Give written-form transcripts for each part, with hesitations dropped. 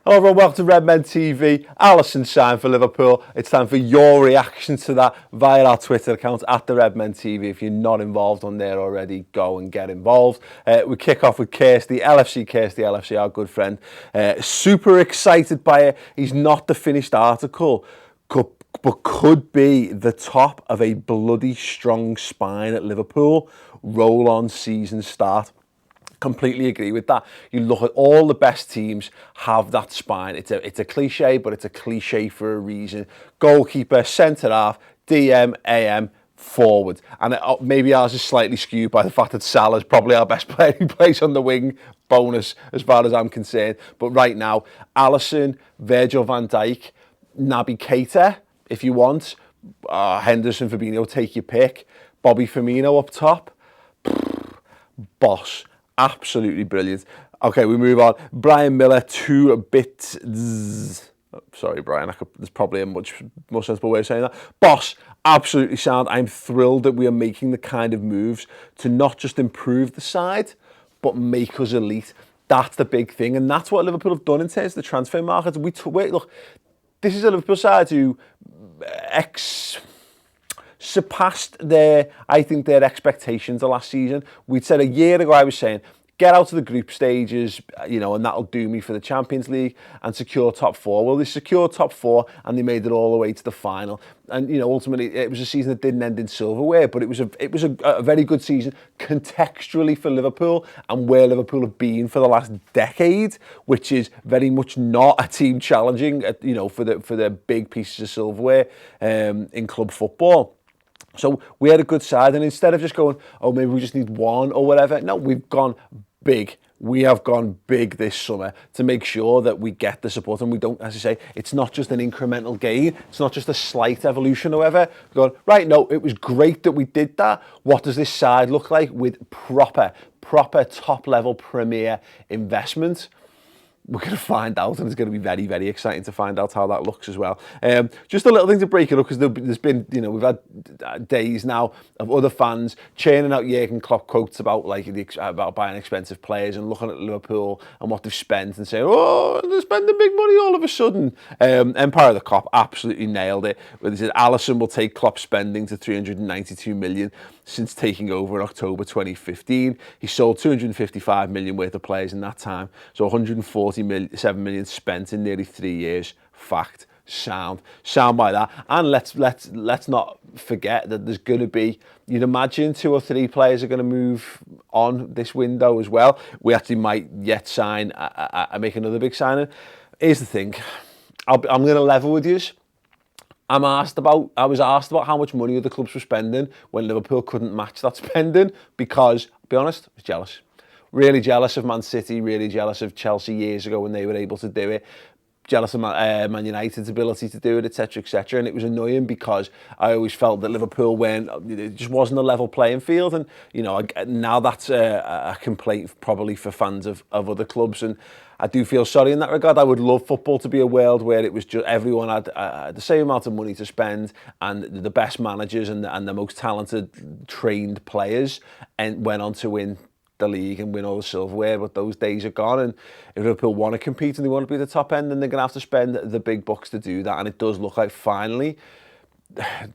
Hello everyone, welcome to Redmen TV. Alisson signed for Liverpool. It's time for your reaction to that via our Twitter account at the Redmen TV. If you're not involved on there already, go and get involved. We kick off with Kirsty LFC, our good friend. Super excited by it. He's not the finished article, but could be the top of a bloody strong spine at Liverpool. Roll on season start. Completely agree with that. You look at all the best teams have that spine. It's a cliche, but it's a cliche for a reason. Goalkeeper, centre half, DM, AM, forward. And maybe ours is slightly skewed by the fact that Salah's probably our best player who plays on the wing. Bonus as far as I'm concerned. But right now, Alisson, Virgil van Dijk, Naby Keita, if you want. Henderson, Fabinho, take your pick. Bobby Firmino up top. Boss. Absolutely brilliant. Okay, we move on. Brian Miller, 2 bits. Sorry, Brian. There's probably a much more sensible way of saying that. Boss, absolutely sound. I'm thrilled that we are making the kind of moves to not just improve the side, but make us elite. That's the big thing, and that's what Liverpool have done in terms of the transfer market. Look, this is a Liverpool side who surpassed their expectations of last season. We'd said a year ago, I was saying, get out of the group stages, and that'll do me for the Champions League and secure top 4. Well, they secured top 4 and they made it all the way to the final. And, ultimately it was a season that didn't end in silverware, but it was a very good season contextually for Liverpool and where Liverpool have been for the last decade, which is very much not a team challenging, for the big pieces of silverware in club football. So we had a good side, and instead of just going, oh, maybe we just need one or whatever, no, we've gone big. We have gone big this summer to make sure that we get the support, and we don't, as I say, it's not just an incremental gain, it's not just a slight evolution or whatever. We're going, right, no, it was great that we did that. What does this side look like with proper top-level premier investment? We're going to find out, and it's going to be very, very exciting to find out how that looks as well. Just a little thing to break it up, because there's been, we've had days now of other fans churning out Jurgen Klopp quotes about about buying expensive players and looking at Liverpool and what they've spent and saying, oh, they're spending big money all of a sudden. Empire of the Cop absolutely nailed it. Where they said Alisson will take Klopp's spending to 392 million since taking over in October 2015. He sold 255 million worth of players in that time, so 147 million spent in nearly 3 years. Fact. Sound by that. And let's not forget that there's going to be, you'd imagine 2 or 3 players are going to move on this window as well. We actually might yet sign make another big signing. Here's the thing, I'm going to level with you. I was asked about how much money other clubs were spending when Liverpool couldn't match that spending, because, to be honest, I was jealous. Really jealous of Man City, really jealous of Chelsea years ago when they were able to do it. Jealous of Man United's ability to do it, etc., etc. And it was annoying because I always felt that Liverpool it just wasn't a level playing field. And, now that's a complaint probably for fans of other clubs. And I do feel sorry in that regard. I would love football to be a world where it was just everyone had the same amount of money to spend, and the best managers and the most talented, trained players and went on to win the league and win all the silverware. But those days are gone, and if Liverpool want to compete and they want to be at the top end, then they're going to have to spend the big bucks to do that. And it does look like finally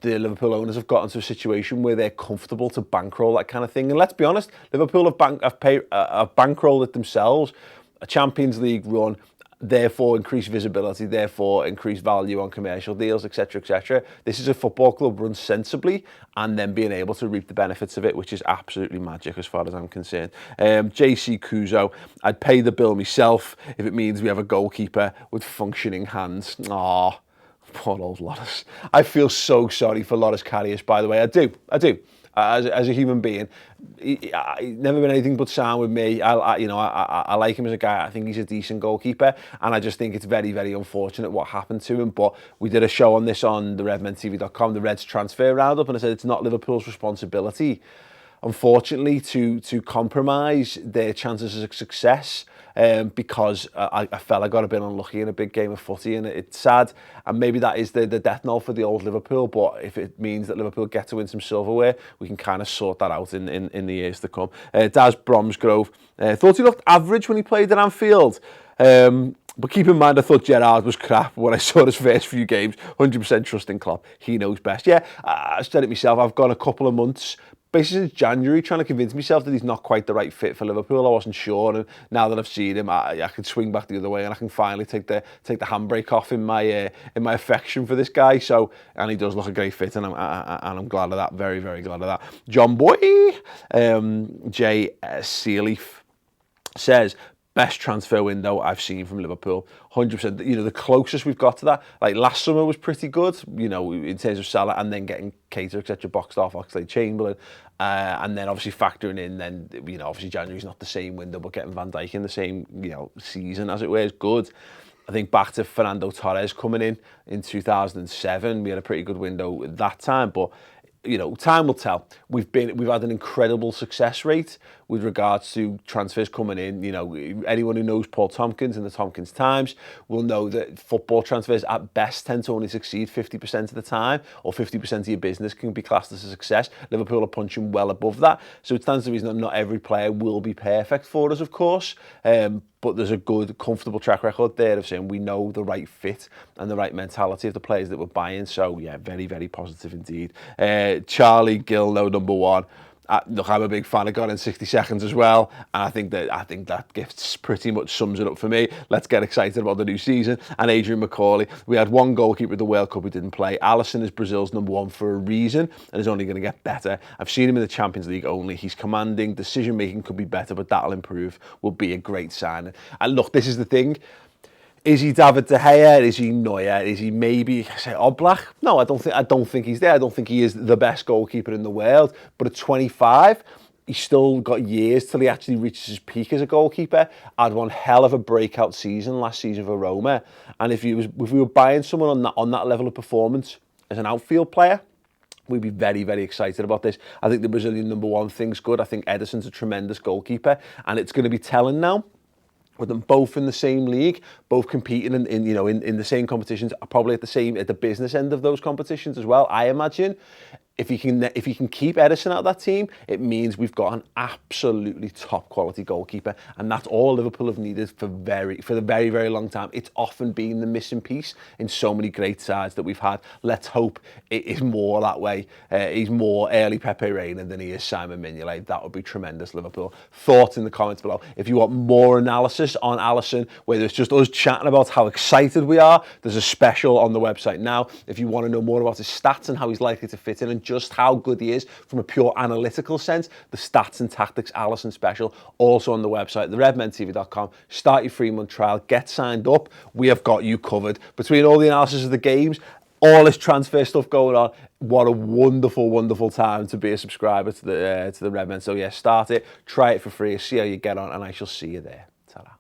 the Liverpool owners have gotten to a situation where they're comfortable to bankroll that kind of thing. And let's be honest, Liverpool have bankrolled it themselves. A Champions League run, therefore increased visibility, therefore increased value on commercial deals, etc., etc. This is a football club run sensibly and then being able to reap the benefits of it, which is absolutely magic as far as I'm concerned. JC Kuzo, I'd pay the bill myself if it means we have a goalkeeper with functioning hands. Aww, poor old Loris. I feel so sorry for Loris Karius, by the way. I do. As a human being, he's never been anything but sound with me. I like him as a guy. I think he's a decent goalkeeper, and I just think it's very, very unfortunate what happened to him. But we did a show on this on the redmentv.com, the Reds transfer roundup, and I said it's not Liverpool's responsibility, unfortunately, to compromise their chances of success. Because a fella got a bit unlucky in a big game of footy, and it's sad, and maybe that is the death knell for the old Liverpool. But if it means that Liverpool get to win some silverware, we can kind of sort that out in the years to come. Daz Bromsgrove thought he looked average when he played at Anfield. But keep in mind, I thought Gerrard was crap when I saw his first few games. 100% trusting Klopp. He knows best. Yeah, I've said it myself. I've gone a couple of months, basically since January, trying to convince myself that he's not quite the right fit for Liverpool. I wasn't sure, and now that I've seen him, I can swing back the other way, and I can finally take the handbrake off in my affection for this guy. So, and he does look a great fit, and I'm glad of that. Very, very glad of that. John Boy, Jay Sealeaf says, best transfer window I've seen from Liverpool. 100%. You know, the closest we've got to that, like last summer was pretty good, you know, in terms of Salah, and then getting Keita, etc., boxed off, Oxlade-Chamberlain, and then obviously factoring in, then, you know, obviously January's not the same window, but getting Van Dijk in the same, you know, season, as it were, is good. I think back to Fernando Torres coming in 2007, we had a pretty good window at that time, but you know, time will tell. We've had an incredible success rate with regards to transfers coming in. You know, anyone who knows Paul Tompkins and the Tompkins Times will know that football transfers at best tend to only succeed 50% of the time, or 50% of your business can be classed as a success. Liverpool are punching well above that. So it stands to reason that not every player will be perfect for us, of course. But there's a good, comfortable track record there of saying we know the right fit and the right mentality of the players that we're buying. So, yeah, very, very positive indeed. Charlie Gilno, number one. Look, I'm a big fan of God in 60 Seconds as well, and I think that gift pretty much sums it up for me. Let's get excited about the new season. And Adrian McCauley, we had one goalkeeper at the World Cup who didn't play. Alisson is Brazil's number one for a reason, and is only going to get better. I've seen him in the Champions League only. He's commanding, decision making could be better, but that'll improve. Will be a great sign. And look, this is the thing. Is he David De Gea? Is he Neuer? Is he maybe, say, Oblak? No, I don't think he's there. I don't think he is the best goalkeeper in the world. But at 25, he's still got years till he actually reaches his peak as a goalkeeper. Had one hell of a breakout season last season for Roma. And if we were buying someone on that level of performance as an outfield player, we'd be very, very excited about this. I think the Brazilian number one thing's good. I think Ederson's a tremendous goalkeeper, and it's going to be telling now, with them both in the same league, both competing in the same competitions, probably at the business end of those competitions as well. I imagine if he can keep Ederson out of that team, it means we've got an absolutely top quality goalkeeper, and that's all Liverpool have needed for the very, very long time. It's often been the missing piece in so many great sides that we've had. Let's hope it is more that way. He's more early Pepe Reina than he is Simon Mignolet. That would be tremendous, Liverpool. Thoughts in the comments below. If you want more analysis on Alisson, whether it's just us chatting about how excited we are, there's a special on the website now. If you want to know more about his stats and how he's likely to fit in, and just how good he is from a pure analytical sense, the Stats and Tactics Alisson special, also on the website, theredmentv.com. Start your 3-month trial, get signed up. We have got you covered. Between all the analysis of the games, all this transfer stuff going on, what a wonderful, wonderful time to be a subscriber to the Redmen. So yeah, start it, try it for free, see how you get on, and I shall see you there. Ta-ra.